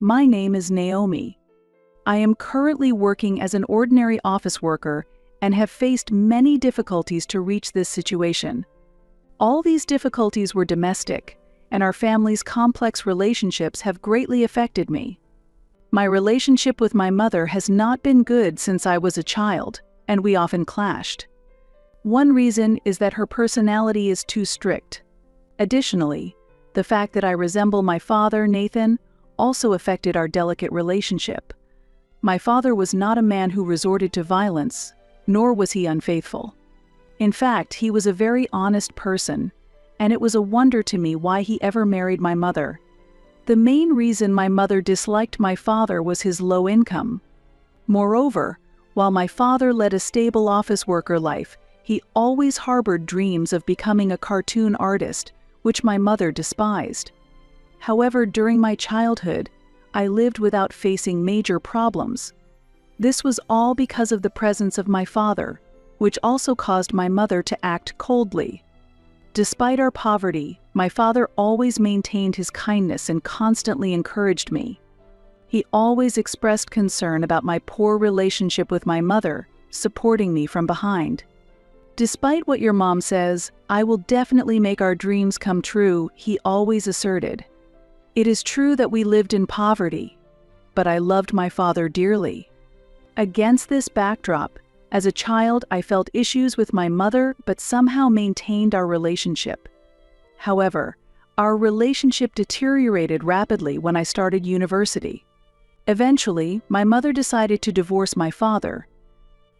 My name is Naomi. I am currently working as an ordinary office worker and have faced many difficulties to reach this situation. All these difficulties were domestic, and our family's complex relationships have greatly affected me. My relationship with my mother has not been good since I was a child, and we often clashed. One reason is that her personality is too strict. Additionally, the fact that I resemble my father, Nathan, also affected our delicate relationship. My father was not a man who resorted to violence, nor was he unfaithful. In fact, he was a very honest person, and it was a wonder to me why he ever married my mother. The main reason my mother disliked my father was his low income. Moreover, while my father led a stable office worker life, he always harbored dreams of becoming a cartoon artist, which my mother despised. However, during my childhood, I lived without facing major problems. This was all because of the presence of my father, which also caused my mother to act coldly. Despite our poverty, my father always maintained his kindness and constantly encouraged me. He always expressed concern about my poor relationship with my mother, supporting me from behind. "Despite what your mom says, I will definitely make our dreams come true," he always asserted. It is true that we lived in poverty, but I loved my father dearly. Against this backdrop, as a child, I felt issues with my mother but somehow maintained our relationship. However, our relationship deteriorated rapidly when I started university. Eventually, my mother decided to divorce my father.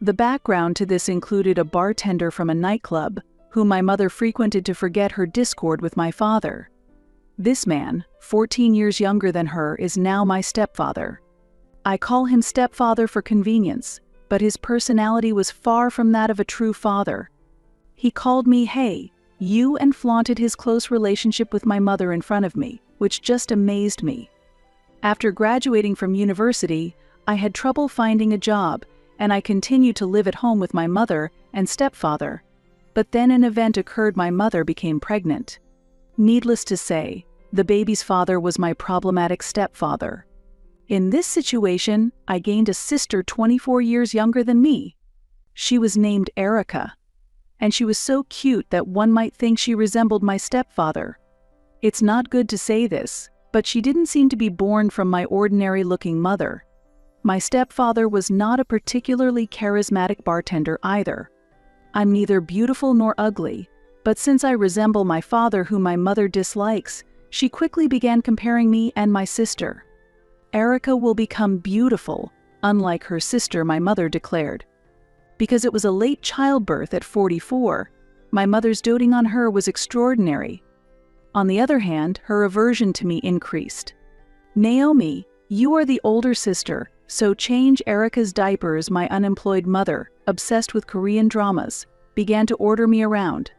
The background to this included a bartender from a nightclub, whom my mother frequented to forget her discord with my father. This man, 14 years younger than her, is now my stepfather. I call him stepfather for convenience, but his personality was far from that of a true father. He called me "Hey, you," and flaunted his close relationship with my mother in front of me, which just amazed me. After graduating from university, I had trouble finding a job, and I continued to live at home with my mother and stepfather. But then an event occurred: my mother became pregnant. Needless to say, the baby's father was my problematic stepfather. In this situation, I gained a sister 24 years younger than me. She was named Erica, and she was so cute that one might think she resembled my stepfather. It's not good to say this, but she didn't seem to be born from my ordinary-looking mother. My stepfather was not a particularly charismatic bartender either. I'm neither beautiful nor ugly, but since I resemble my father, whom my mother dislikes, she quickly began comparing me and my sister. "Erica will become beautiful, unlike her sister," my mother declared. Because it was a late childbirth at 44, my mother's doting on her was extraordinary. On the other hand, her aversion to me increased. "Naomi, you are the older sister, so change Erica's diapers." My unemployed mother, obsessed with Korean dramas, began to order me around.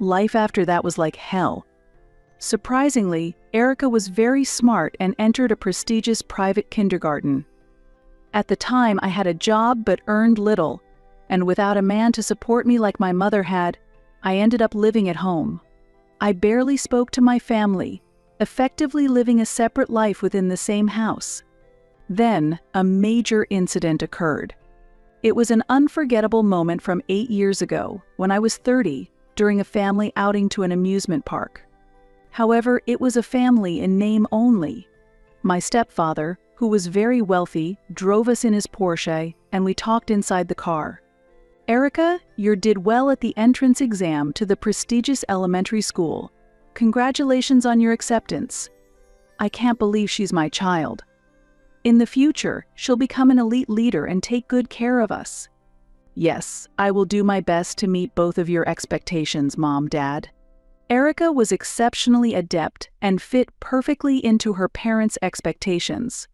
Life after that was like hell. Surprisingly, Erica was very smart and entered a prestigious private kindergarten. At the time, I had a job but earned little, and without a man to support me like my mother had, I ended up living at home. I barely spoke to my family, effectively living a separate life within the same house. Then, a major incident occurred. It was an unforgettable moment from 8 years ago, when I was 30, during a family outing to an amusement park. However, it was a family in name only. My stepfather, who was very wealthy, drove us in his Porsche, and we talked inside the car. "Erica, you did well at the entrance exam to the prestigious elementary school. Congratulations on your acceptance. I can't believe she's my child. In the future, she'll become an elite leader and take good care of us." "Yes, I will do my best to meet both of your expectations, Mom, Dad." Erica was exceptionally adept and fit perfectly into her parents' expectations.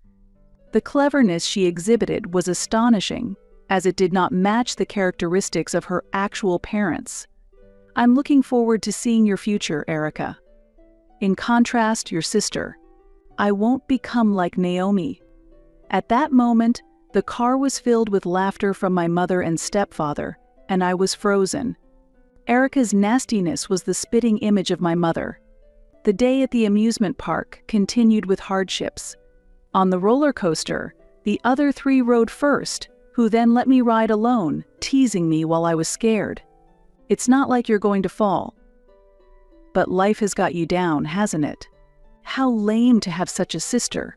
The cleverness she exhibited was astonishing, as it did not match the characteristics of her actual parents. "I'm looking forward to seeing your future, Erica. In contrast, your sister. I won't become like Naomi." At that moment, the car was filled with laughter from my mother and stepfather, and I was frozen. Erica's nastiness was the spitting image of my mother. The day at the amusement park continued with hardships. On the roller coaster, the other three rode first, who then let me ride alone, teasing me while I was scared. It's not like you're going to fall. But life has got you down, hasn't it? How lame to have such a sister.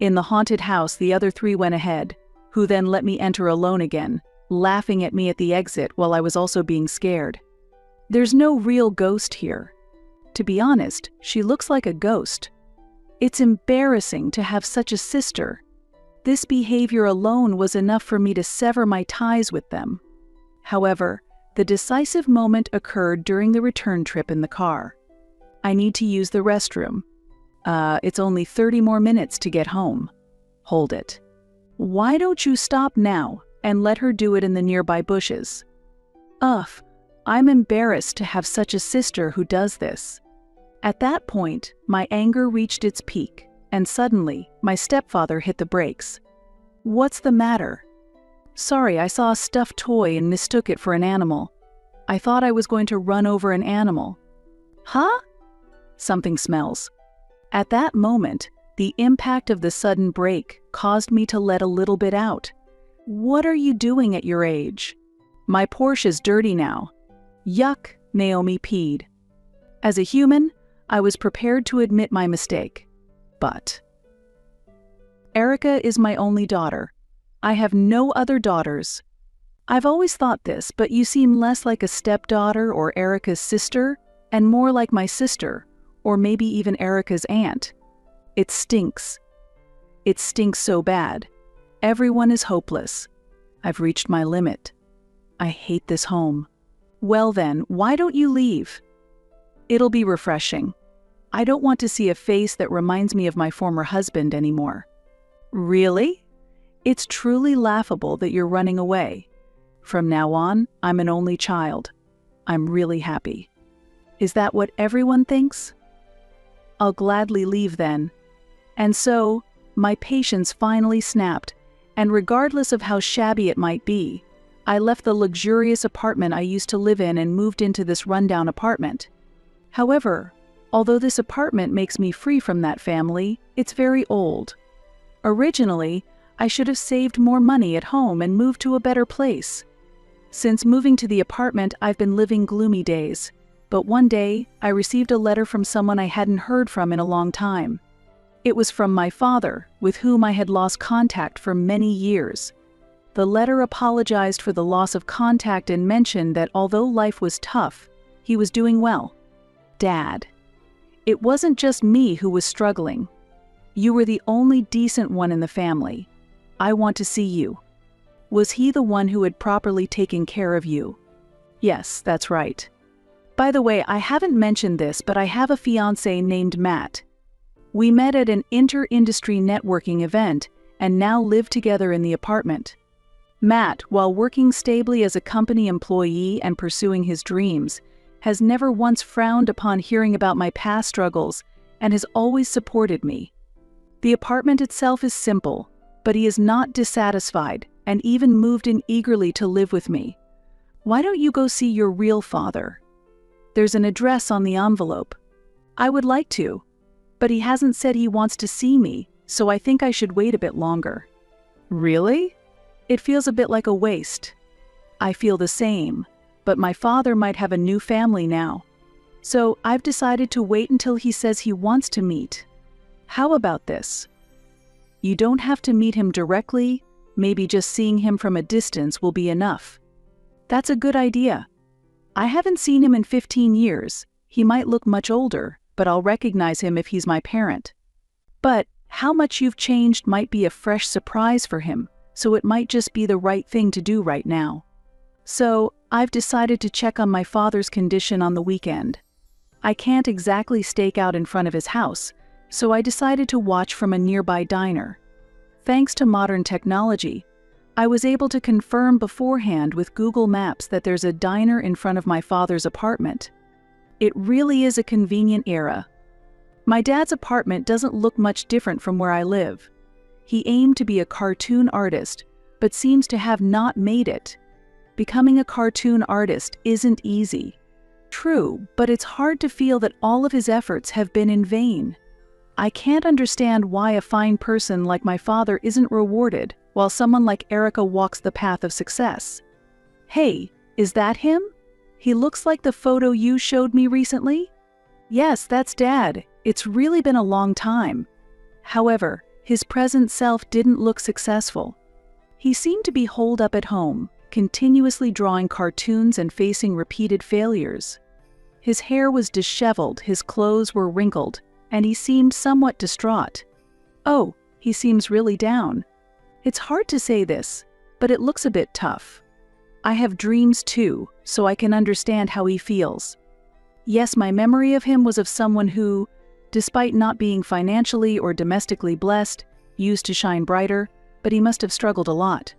In the haunted house, the other three went ahead, who then let me enter alone again, laughing at me at the exit while I was also being scared. There's no real ghost here. To be honest, she looks like a ghost. It's embarrassing to have such a sister. This behavior alone was enough for me to sever my ties with them. However, the decisive moment occurred during the return trip in the car. I need to use the restroom. It's only 30 more minutes to get home. Hold it. Why don't you stop now and let her do it in the nearby bushes? Ugh, I'm embarrassed to have such a sister who does this. At that point, my anger reached its peak, and suddenly, my stepfather hit the brakes. What's the matter? Sorry, I saw a stuffed toy and mistook it for an animal. I thought I was going to run over an animal. Huh? Something smells. At that moment, the impact of the sudden break caused me to let a little bit out. What are you doing at your age? My Porsche's dirty now. Yuck, Naomi peed. As a human, I was prepared to admit my mistake. But Erica is my only daughter. I have no other daughters. I've always thought this, but you seem less like a stepdaughter or Erica's sister, and more like my sister, or maybe even Erica's aunt. It stinks. It stinks so bad. Everyone is hopeless. I've reached my limit. I hate this home. Well then, why don't you leave? It'll be refreshing. I don't want to see a face that reminds me of my former husband anymore. Really? It's truly laughable that you're running away. From now on, I'm an only child. I'm really happy. Is that what everyone thinks? I'll gladly leave then. And so, my patience finally snapped, and regardless of how shabby it might be, I left the luxurious apartment I used to live in and moved into this rundown apartment. However, although this apartment makes me free from that family, it's very old. Originally, I should have saved more money at home and moved to a better place. Since moving to the apartment, I've been living gloomy days. But one day, I received a letter from someone I hadn't heard from in a long time. It was from my father, with whom I had lost contact for many years. The letter apologized for the loss of contact and mentioned that although life was tough, he was doing well. Dad, it wasn't just me who was struggling. You were the only decent one in the family. I want to see you. Was he the one who had properly taken care of you? Yes, that's right. By the way, I haven't mentioned this, but I have a fiancé named Matt. We met at an inter-industry networking event and now live together in the apartment. Matt, while working stably as a company employee and pursuing his dreams, has never once frowned upon hearing about my past struggles and has always supported me. The apartment itself is simple, but he is not dissatisfied and even moved in eagerly to live with me. Why don't you go see your real father? There's an address on the envelope. I would like to, but he hasn't said he wants to see me, so I think I should wait a bit longer. Really? It feels a bit like a waste. I feel the same, but my father might have a new family now. So I've decided to wait until he says he wants to meet. How about this? You don't have to meet him directly, maybe just seeing him from a distance will be enough. That's a good idea. I haven't seen him in 15 years. He might look much older, but I'll recognize him if he's my parent. But how much you've changed might be a fresh surprise for him, so it might just be the right thing to do right now. So, I've decided to check on my father's condition on the weekend. I can't exactly stake out in front of his house, so I decided to watch from a nearby diner. Thanks to modern technology, I was able to confirm beforehand with Google Maps that there's a diner in front of my father's apartment. It really is a convenient era. My dad's apartment doesn't look much different from where I live. He aimed to be a cartoon artist, but seems to have not made it. Becoming a cartoon artist isn't easy. True, but it's hard to feel that all of his efforts have been in vain. I can't understand why a fine person like my father isn't rewarded while someone like Erica walks the path of success. Hey, is that him? He looks like the photo you showed me recently? Yes, that's Dad. It's really been a long time. However, his present self didn't look successful. He seemed to be holed up at home, continuously drawing cartoons and facing repeated failures. His hair was disheveled, his clothes were wrinkled, and he seemed somewhat distraught. Oh, he seems really down. It's hard to say this, but it looks a bit tough. I have dreams too, so I can understand how he feels. Yes, my memory of him was of someone who, despite not being financially or domestically blessed, used to shine brighter, but he must have struggled a lot.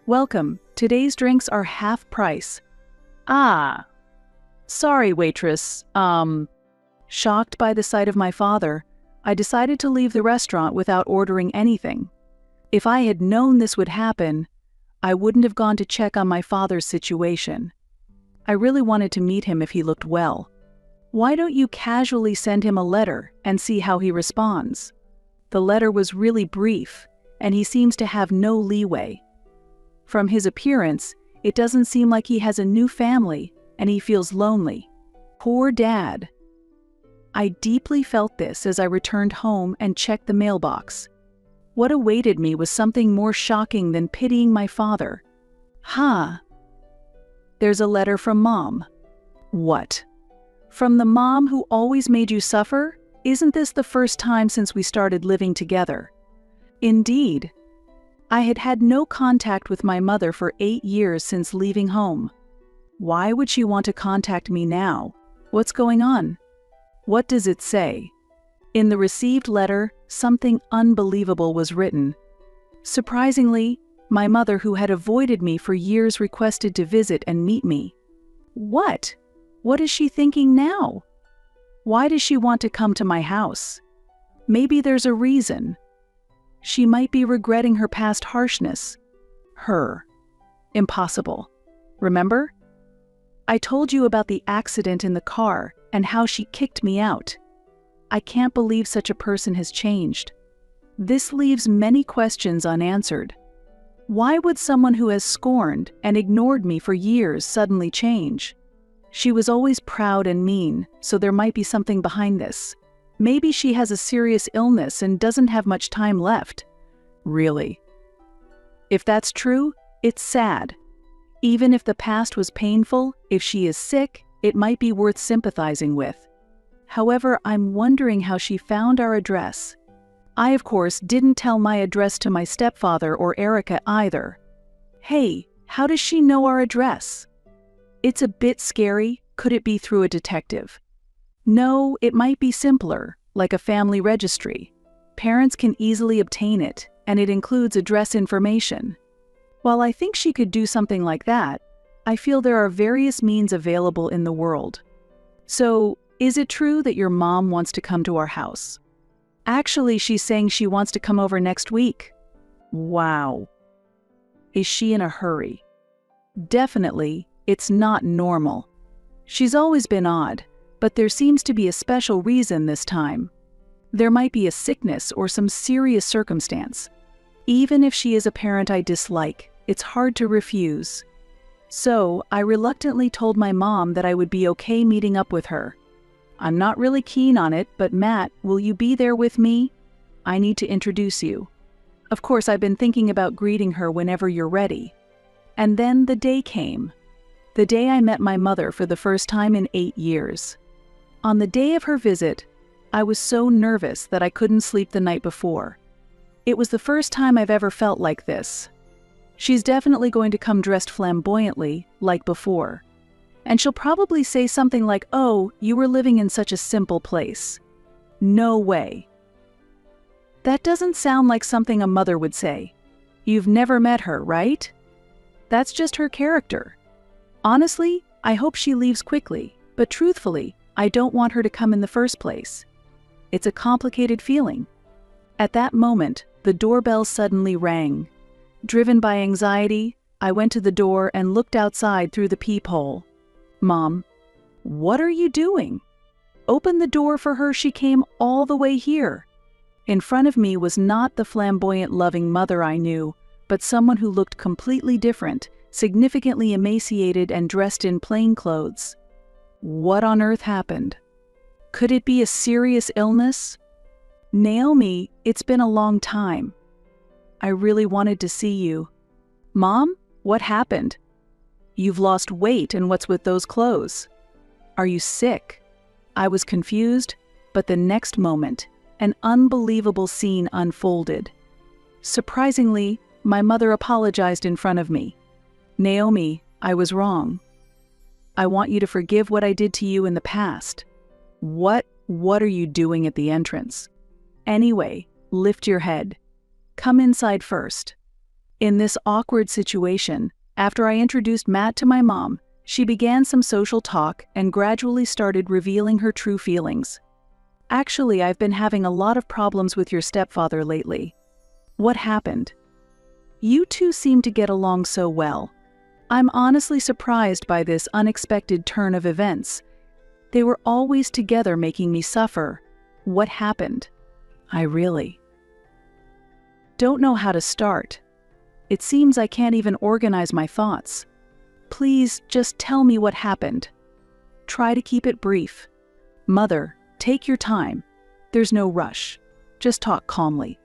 Welcome, today's drinks are half price. Ah. Sorry, waitress. Shocked by the sight of my father, I decided to leave the restaurant without ordering anything. If I had known this would happen, I wouldn't have gone to check on my father's situation. I really wanted to meet him if he looked well. Why don't you casually send him a letter and see how he responds? The letter was really brief, and he seems to have no leeway. From his appearance, it doesn't seem like he has a new family, and he feels lonely. Poor Dad. I deeply felt this as I returned home and checked the mailbox. What awaited me was something more shocking than pitying my father. There's a letter from Mom. What? From the mom who always made you suffer? Isn't this the first time since we started living together? Indeed. I had had no contact with my mother for 8 years since leaving home. Why would she want to contact me now? What's going on? What does it say? In the received letter, something unbelievable was written. Surprisingly, my mother, who had avoided me for years, requested to visit and meet me. What? What is she thinking now? Why does she want to come to my house? Maybe there's a reason. She might be regretting her past harshness. Impossible. Remember? I told you about the accident in the car and how she kicked me out. I can't believe such a person has changed. This leaves many questions unanswered. Why would someone who has scorned and ignored me for years suddenly change? She was always proud and mean, so there might be something behind this. Maybe she has a serious illness and doesn't have much time left. Really? If that's true, it's sad. Even if the past was painful, if she is sick, it might be worth sympathizing with. However, I'm wondering how she found our address. I, of course, didn't tell my address to my stepfather or Erica either. Hey, how does she know our address? It's a bit scary. Could it be through a detective? No, it might be simpler, like a family registry. Parents can easily obtain it, and it includes address information. While I think she could do something like that, I feel there are various means available in the world. So, is it true that your mom wants to come to our house? Actually, she's saying she wants to come over next week. Wow. Is she in a hurry? Definitely, it's not normal. She's always been odd, but there seems to be a special reason this time. There might be a sickness or some serious circumstance. Even if she is a parent I dislike, it's hard to refuse. So, I reluctantly told my mom that I would be okay meeting up with her. I'm not really keen on it, but Matt, will you be there with me? I need to introduce you. Of course, I've been thinking about greeting her whenever you're ready. And then the day came. The day I met my mother for the first time in 8 years. On the day of her visit, I was so nervous that I couldn't sleep the night before. It was the first time I've ever felt like this. She's definitely going to come dressed flamboyantly, like before. And she'll probably say something like, "Oh, you were living in such a simple place." No way. That doesn't sound like something a mother would say. You've never met her, right? That's just her character. Honestly, I hope she leaves quickly, but truthfully, I don't want her to come in the first place. It's a complicated feeling. At that moment, the doorbell suddenly rang. Driven by anxiety, I went to the door and looked outside through the peephole. Mom, what are you doing? opened the door for her. She came all the way here. In front of me was not the flamboyant, loving mother I knew, but someone who looked completely different, significantly emaciated and dressed in plain clothes. What on earth happened? Could it be a serious illness? Naomi, it's been a long time. I really wanted to see you. Mom, what happened? You've lost weight, and what's with those clothes? Are you sick? I was confused, but the next moment, an unbelievable scene unfolded. Surprisingly, my mother apologized in front of me. Naomi, I was wrong. I want you to forgive what I did to you in the past. What are you doing at the entrance? Anyway, lift your head. Come inside first. In this awkward situation, after I introduced Matt to my mom, she began some social talk and gradually started revealing her true feelings. Actually, I've been having a lot of problems with your stepfather lately. What happened? You two seem to get along so well. I'm honestly surprised by this unexpected turn of events. They were always together, making me suffer. What happened? I really don't know how to start. It seems I can't even organize my thoughts. Please, just tell me what happened. Try to keep it brief. Mother, take your time. There's no rush. Just talk calmly.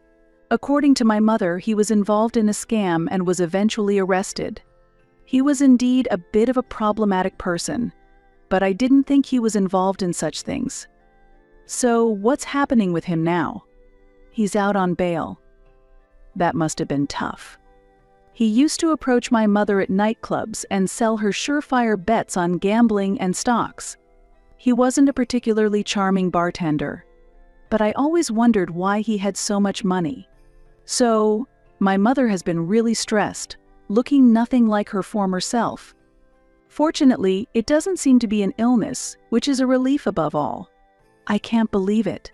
According to my mother, he was involved in a scam and was eventually arrested. He was indeed a bit of a problematic person, but I didn't think he was involved in such things. So, what's happening with him now? He's out on bail. That must have been tough. He used to approach my mother at nightclubs and sell her surefire bets on gambling and stocks. He wasn't a particularly charming bartender, but I always wondered why he had so much money. So, my mother has been really stressed, looking nothing like her former self. Fortunately, it doesn't seem to be an illness, which is a relief above all. I can't believe it.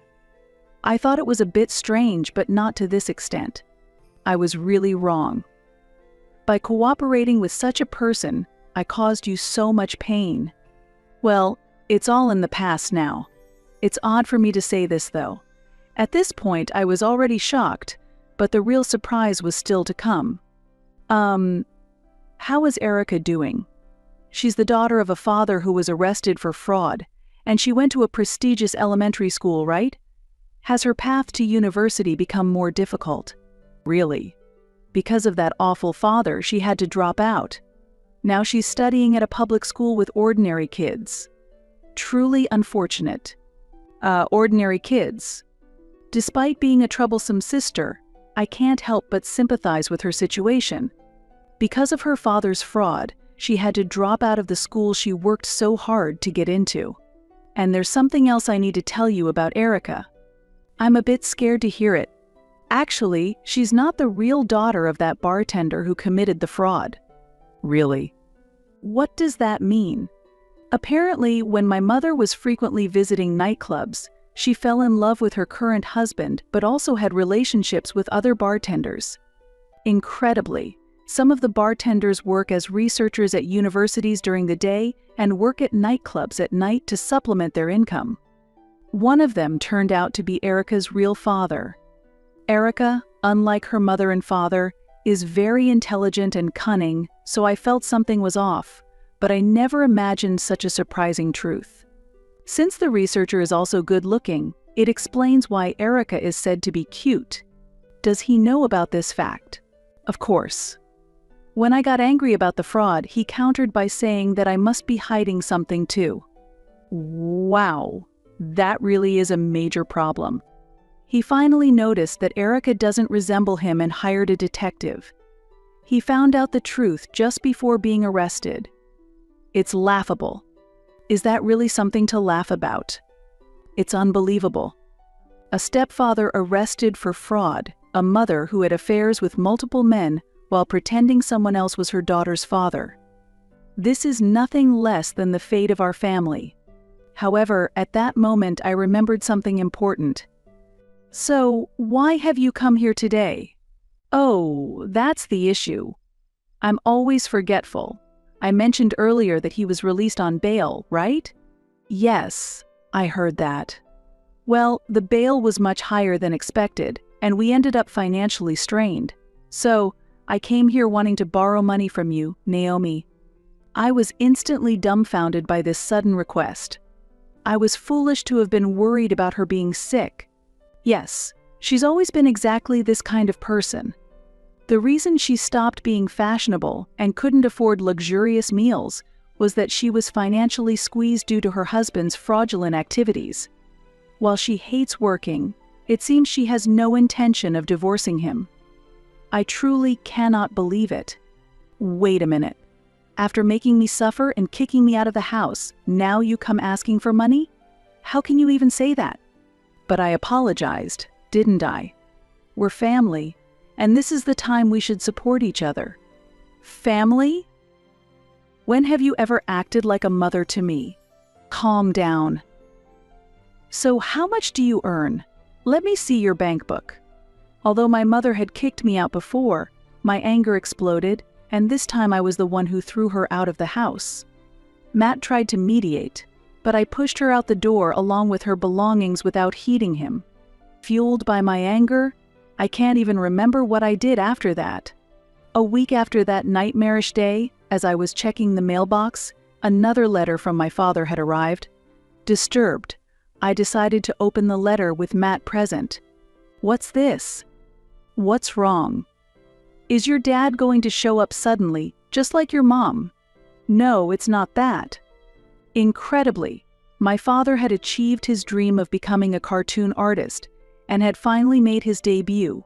I thought it was a bit strange, but not to this extent. I was really wrong. By cooperating with such a person, I caused you so much pain. Well, it's all in the past now. It's odd for me to say this, though. At this point, I was already shocked, but the real surprise was still to come. How is Erica doing? She's the daughter of a father who was arrested for fraud, and she went to a prestigious elementary school, right? Has her path to university become more difficult? Really? Because of that awful father, she had to drop out. Now she's studying at a public school with ordinary kids. Truly unfortunate. Ordinary kids. Despite being a troublesome sister, I can't help but sympathize with her situation. Because of her father's fraud, she had to drop out of the school she worked so hard to get into. And there's something else I need to tell you about Erica. I'm a bit scared to hear it. Actually, she's not the real daughter of that bartender who committed the fraud. Really? What does that mean? Apparently, when my mother was frequently visiting nightclubs, she fell in love with her current husband but also had relationships with other bartenders. Incredibly, some of the bartenders work as researchers at universities during the day and work at nightclubs at night to supplement their income. One of them turned out to be Erica's real father. Erica, unlike her mother and father, is very intelligent and cunning, so I felt something was off, but I never imagined such a surprising truth. Since the researcher is also good-looking, it explains why Erica is said to be cute. Does he know about this fact? Of course. When I got angry about the fraud, he countered by saying that I must be hiding something too. Wow, that really is a major problem. He finally noticed that Erica doesn't resemble him and hired a detective. He found out the truth just before being arrested. It's laughable. Is that really something to laugh about? It's unbelievable. A stepfather arrested for fraud, a mother who had affairs with multiple men while pretending someone else was her daughter's father. This is nothing less than the fate of our family. However, at that moment I remembered something important. So, why have you come here today? Oh, that's the issue. I'm always forgetful. I mentioned earlier that he was released on bail, right? Yes. I heard that. Well, the bail was much higher than expected, and we ended up financially strained. So, I came here wanting to borrow money from you, Naomi. I was instantly dumbfounded by this sudden request. I was foolish to have been worried about her being sick. Yes, she's always been exactly this kind of person. The reason she stopped being fashionable and couldn't afford luxurious meals was that she was financially squeezed due to her husband's fraudulent activities. While she hates working, it seems she has no intention of divorcing him. I truly cannot believe it. Wait a minute. After making me suffer and kicking me out of the house, now you come asking for money? How can you even say that? But I apologized, didn't I? We're family, and this is the time we should support each other. Family? When have you ever acted like a mother to me? Calm down. So how much do you earn? Let me see your bank book. Although my mother had kicked me out before, my anger exploded, and this time I was the one who threw her out of the house. Matt tried to mediate, but I pushed her out the door along with her belongings without heeding him. Fueled by my anger, I can't even remember what I did after that. A week after that nightmarish day, as I was checking the mailbox, another letter from my father had arrived. Disturbed, I decided to open the letter with Matt present. What's this? What's wrong? Is your dad going to show up suddenly, just like your mom? No, it's not that. Incredibly, my father had achieved his dream of becoming a cartoon artist and had finally made his debut.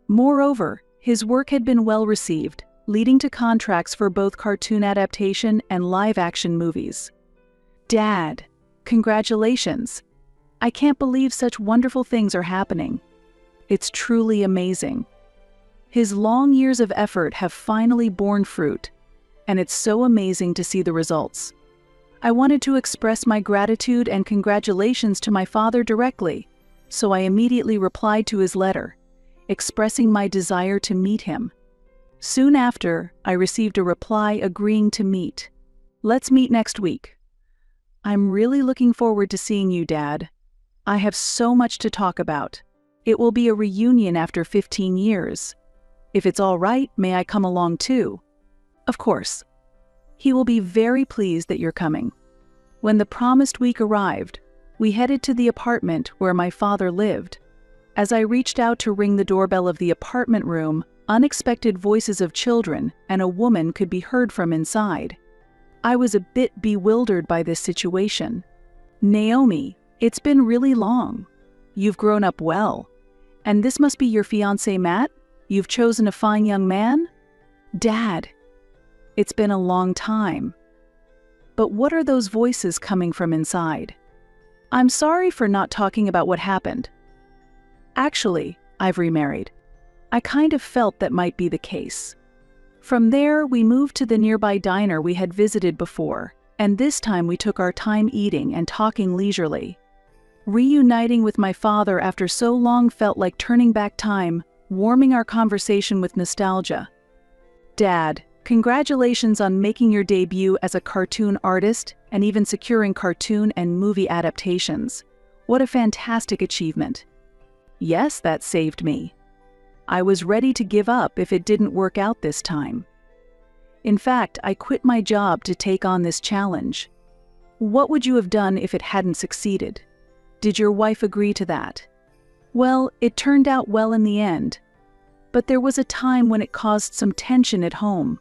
Moreover, his work had been well received, leading to contracts for both cartoon adaptation and live-action movies. Dad, congratulations! I can't believe such wonderful things are happening. It's truly amazing. His long years of effort have finally borne fruit, and it's so amazing to see the results. I wanted to express my gratitude and congratulations to my father directly, so I immediately replied to his letter, expressing my desire to meet him. Soon after, I received a reply agreeing to meet. Let's meet next week. I'm really looking forward to seeing you, Dad. I have so much to talk about. It will be a reunion after 15 years. If it's all right, may I come along too? Of course. He will be very pleased that you're coming. When the promised week arrived, we headed to the apartment where my father lived. As I reached out to ring the doorbell of the apartment room, unexpected voices of children and a woman could be heard from inside. I was a bit bewildered by this situation. Naomi, it's been really long. You've grown up well. And this must be your fiancé, Matt? You've chosen a fine young man? Dad, it's been a long time. But what are those voices coming from inside? I'm sorry for not talking about what happened. Actually, I've remarried. I kind of felt that might be the case. From there, we moved to the nearby diner we had visited before, and this time we took our time eating and talking leisurely. Reuniting with my father after so long felt like turning back time, warming our conversation with nostalgia. Dad, congratulations on making your debut as a cartoon artist and even securing cartoon and movie adaptations. What a fantastic achievement. Yes, that saved me. I was ready to give up if it didn't work out this time. In fact, I quit my job to take on this challenge. What would you have done if it hadn't succeeded? Did your wife agree to that? Well, it turned out well in the end. But there was a time when it caused some tension at home.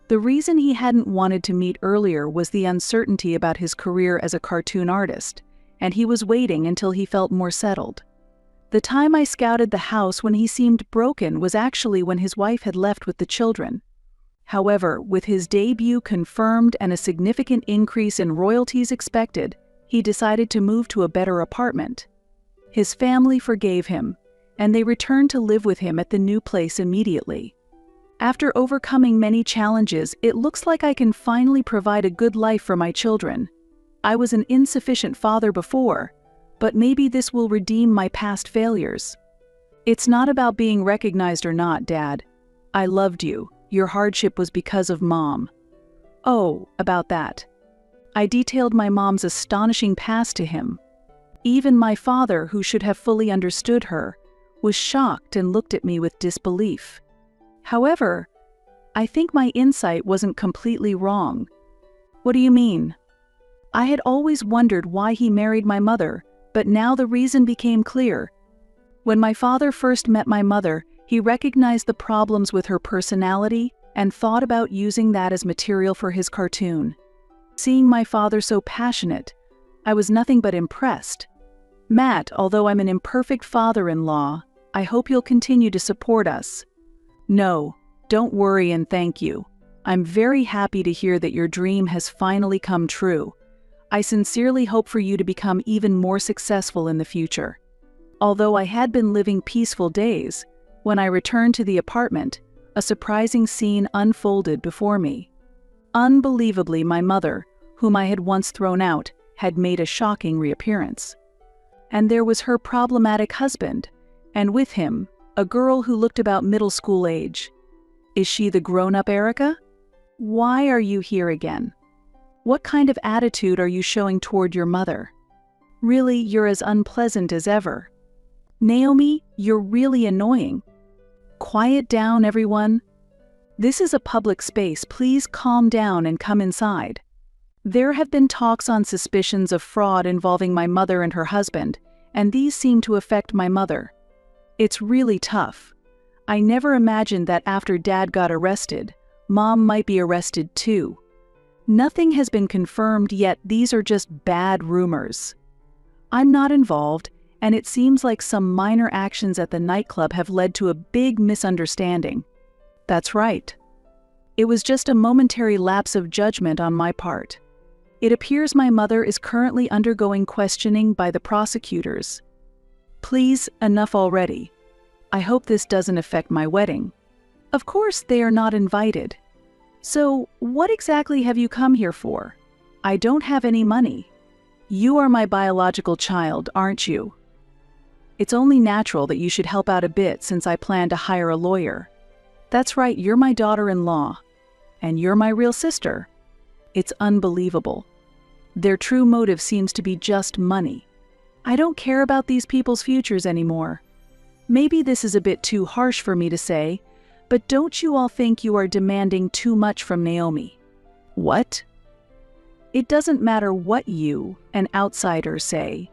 The reason he hadn't wanted to meet earlier was the uncertainty about his career as a cartoon artist, and he was waiting until he felt more settled. The time I scouted the house when he seemed broken was actually when his wife had left with the children. However, with his debut confirmed and a significant increase in royalties expected, he decided to move to a better apartment. His family forgave him, and they returned to live with him at the new place immediately. After overcoming many challenges, it looks like I can finally provide a good life for my children. I was an insufficient father before, but maybe this will redeem my past failures. It's not about being recognized or not, Dad. I loved you. Your hardship was because of Mom. Oh, about that. I detailed my mom's astonishing past to him. Even my father, who should have fully understood her, was shocked and looked at me with disbelief. However, I think my insight wasn't completely wrong. What do you mean? I had always wondered why he married my mother, but now the reason became clear. When my father first met my mother, he recognized the problems with her personality and thought about using that as material for his cartoon. Seeing my father so passionate, I was nothing but impressed. Matt, although I'm an imperfect father-in-law, I hope you'll continue to support us. No, don't worry and thank you. I'm very happy to hear that your dream has finally come true. I sincerely hope for you to become even more successful in the future. Although I had been living peaceful days, when I returned to the apartment, a surprising scene unfolded before me. Unbelievably, my mother, whom I had once thrown out, had made a shocking reappearance. And there was her problematic husband, and with him, a girl who looked about middle school age. Is she the grown-up Erica? Why are you here again? What kind of attitude are you showing toward your mother? Really, you're as unpleasant as ever. Naomi, you're really annoying. Quiet down, everyone. This is a public space. Please calm down and come inside. There have been talks on suspicions of fraud involving my mother and her husband, and these seem to affect my mother. It's really tough. I never imagined that after Dad got arrested, Mom might be arrested too. Nothing has been confirmed yet. These are just bad rumors. I'm not involved, and it seems like some minor actions at the nightclub have led to a big misunderstanding. That's right. It was just a momentary lapse of judgment on my part. It appears my mother is currently undergoing questioning by the prosecutors. Please, enough already. I hope this doesn't affect my wedding. Of course, they are not invited. So, what exactly have you come here for? I don't have any money. You are my biological child, aren't you? It's only natural that you should help out a bit since I plan to hire a lawyer. That's right, you're my daughter-in-law. And you're my real sister. It's unbelievable. Their true motive seems to be just money. I don't care about these people's futures anymore. Maybe this is a bit too harsh for me to say, but don't you all think you are demanding too much from Naomi? What? It doesn't matter what you, an outsider, say.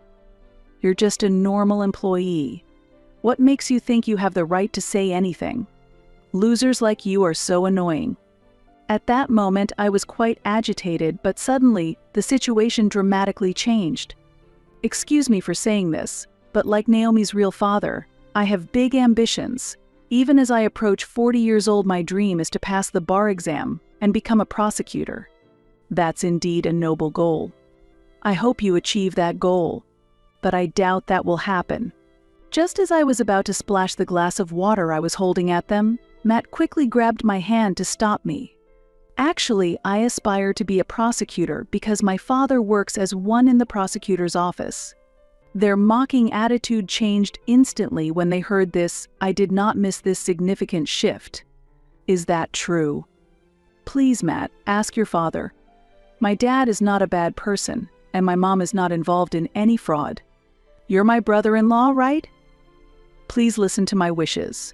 You're just a normal employee. What makes you think you have the right to say anything? Losers like you are so annoying. At that moment, I was quite agitated, but suddenly, the situation dramatically changed. Excuse me for saying this, but like Naomi's real father, I have big ambitions. Even as I approach 40 years old, my dream is to pass the bar exam and become a prosecutor. That's indeed a noble goal. I hope you achieve that goal, but I doubt that will happen. Just as I was about to splash the glass of water I was holding at them, Matt quickly grabbed my hand to stop me. Actually, I aspire to be a prosecutor because my father works as one in the prosecutor's office. Their mocking attitude changed instantly when they heard this. I did not miss this significant shift. Is that true? Please, Matt, ask your father. My dad is not a bad person, and my mom is not involved in any fraud. You're my brother-in-law, right? Please listen to my wishes.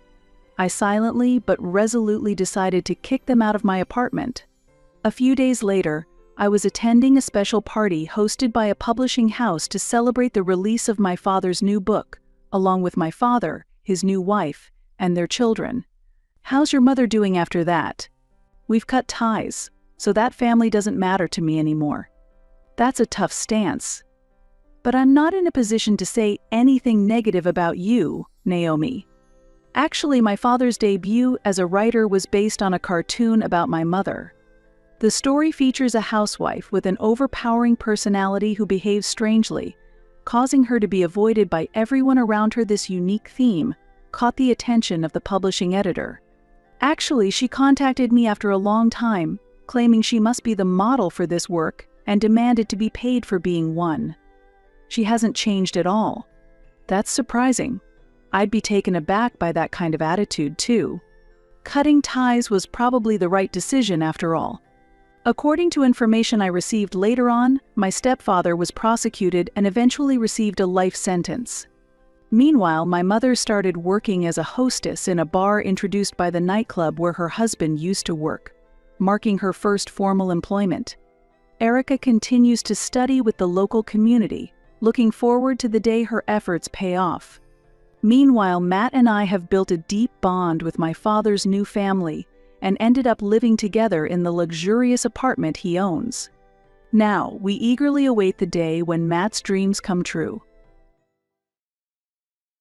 I silently but resolutely decided to kick them out of my apartment. A few days later, I was attending a special party hosted by a publishing house to celebrate the release of my father's new book, along with my father, his new wife, and their children. How's your mother doing after that? We've cut ties, so that family doesn't matter to me anymore. That's a tough stance. But I'm not in a position to say anything negative about you, Naomi. Actually, my father's debut as a writer was based on a cartoon about my mother. The story features a housewife with an overpowering personality who behaves strangely, causing her to be avoided by everyone around her. This unique theme caught the attention of the publishing editor. Actually, she contacted me after a long time, claiming she must be the model for this work and demanded to be paid for being one. She hasn't changed at all. That's surprising. I'd be taken aback by that kind of attitude, too. Cutting ties was probably the right decision after all. According to information I received later on, my stepfather was prosecuted and eventually received a life sentence. Meanwhile, my mother started working as a hostess in a bar introduced by the nightclub where her husband used to work, marking her first formal employment. Erica continues to study with the local community, looking forward to the day her efforts pay off. Meanwhile, Matt and I have built a deep bond with my father's new family and ended up living together in the luxurious apartment he owns. Now, we eagerly await the day when Matt's dreams come true.